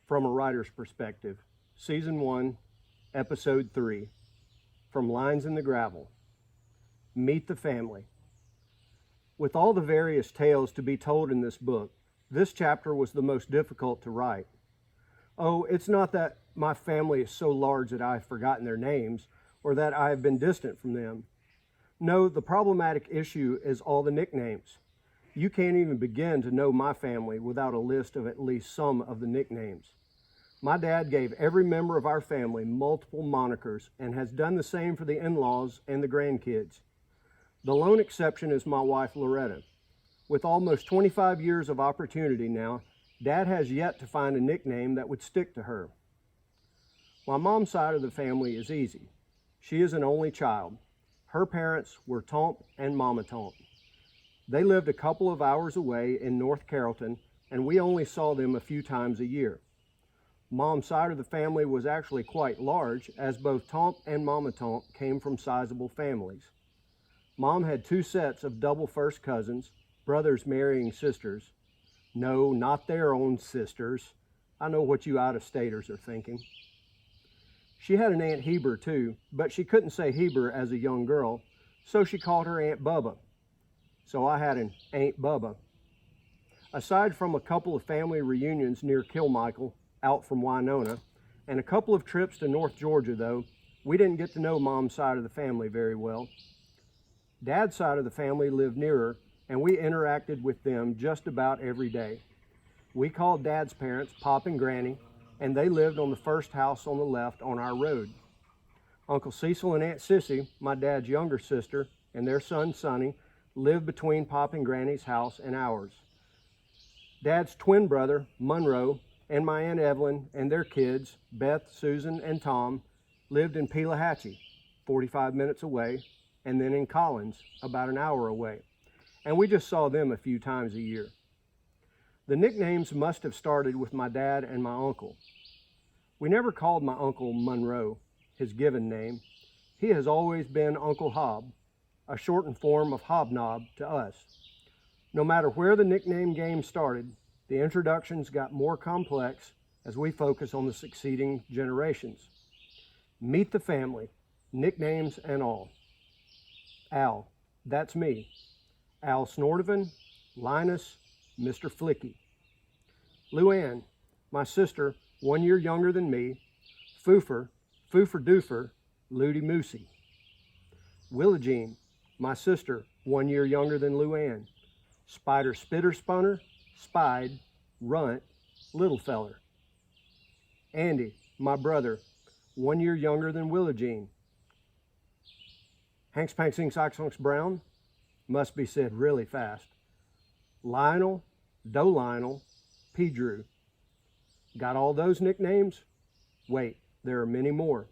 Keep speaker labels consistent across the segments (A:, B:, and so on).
A: From a Writer's Perspective, Season 1, Episode 3, From Lines in the Gravel. Meet the Family. With all the various tales to be told in this book, this chapter was the most difficult to write. Oh, it's not that my family is so large that I've forgotten their names, or that I have been distant from them. No, the problematic issue is all the nicknames. You can't even begin to know my family without a list of at least some of the nicknames. My dad gave every member of our family multiple monikers and has done the same for the in-laws and the grandkids. The lone exception is my wife, Loretta. With almost 25 years of opportunity now, Dad has yet to find a nickname that would stick to her. My mom's side of the family is easy. She is an only child. Her parents were Tomp and Mama Tomp. They lived a couple of hours away in North Carrollton, and we only saw them a few times a year. Mom's side of the family was actually quite large, as both Tomp and Mama Tomp came from sizable families. Mom had 2 sets of double first cousins, brothers marrying sisters. No, not their own sisters. I know what you out-of-staters are thinking. She had an Aunt Heber too, but she couldn't say Heber as a young girl, so she called her Aunt Bubba. So I had an Aunt Bubba. Aside from a couple of family reunions near Kilmichael, out from Winona, and a couple of trips to North Georgia though, we didn't get to know Mom's side of the family very well. Dad's side of the family lived nearer, and we interacted with them just about every day. We called Dad's parents Pop and Granny, and they lived on the first house on the left on our road. Uncle Cecil and Aunt Sissy, my dad's younger sister, and their son Sonny, lived between Pop and Granny's house and ours. Dad's twin brother, Monroe, and my Aunt Evelyn and their kids, Beth, Susan, and Tom, lived in Pelahatchie, 45 minutes away, and then in Collins, about an hour away. And we just saw them a few times a year. The nicknames must have started with my dad and my uncle. We never called my uncle Monroe, his given name. He has always been Uncle Hob, a shortened form of Hobnob to us. No matter where the nickname game started, the introductions got more complex as we focus on the succeeding generations. Meet the family, nicknames and all. Al, that's me. Al Snordovan, Linus, Mr. Flicky. Luann, my sister, 1 year younger than me. Foofer, Foofer Doofer, Ludi Moosey. Willagene, my sister, 1 year younger than Luann. Spider Spitter Spunner, Spide, Runt, Little Feller. Andy, my brother, 1 year younger than Willagene. Hanks Panksing Soxhunks Brown, must be said really fast. Lionel, Doe Lionel, P. Drew. Got all those nicknames? Wait, there are many more.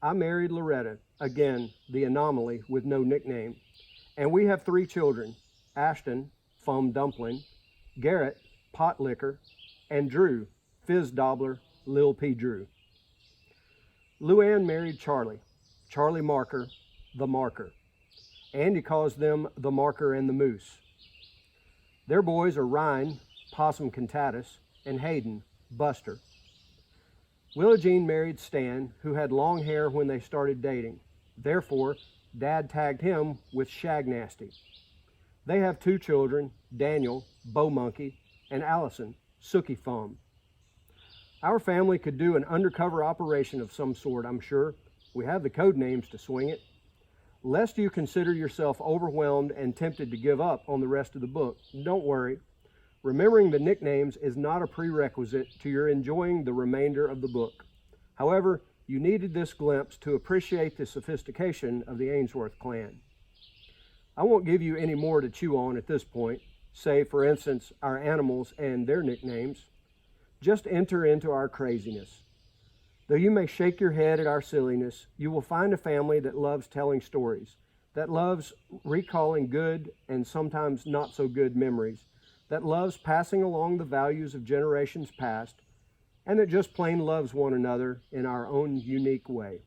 A: I married Loretta, again, the anomaly with no nickname. And we have 3 children, Ashton, Foam Dumpling, Garrett, Pot Liquor, and Drew, Fizz Dobbler, Lil P. Drew. Luann married Charlie, Charlie Marker, the Marker. Andy calls them the Marker and the Moose. Their boys are Ryan, Possum Cantatus, and Hayden, Buster. Willagene married Stan, who had long hair when they started dating. Therefore, Dad tagged him with Shag Nasty. They have 2 children, Daniel, Bow Monkey, and Allison, Sookie Foam. Our family could do an undercover operation of some sort, I'm sure. We have the code names to swing it. Lest you consider yourself overwhelmed and tempted to give up on the rest of the book, don't worry. Remembering the nicknames is not a prerequisite to your enjoying the remainder of the book. However, you needed this glimpse to appreciate the sophistication of the Ainsworth clan. I won't give you any more to chew on at this point, say, for instance, our animals and their nicknames. Just enter into our craziness. Though you may shake your head at our silliness, you will find a family that loves telling stories, that loves recalling good and sometimes not so good memories, that loves passing along the values of generations past, and that just plain loves one another in our own unique way.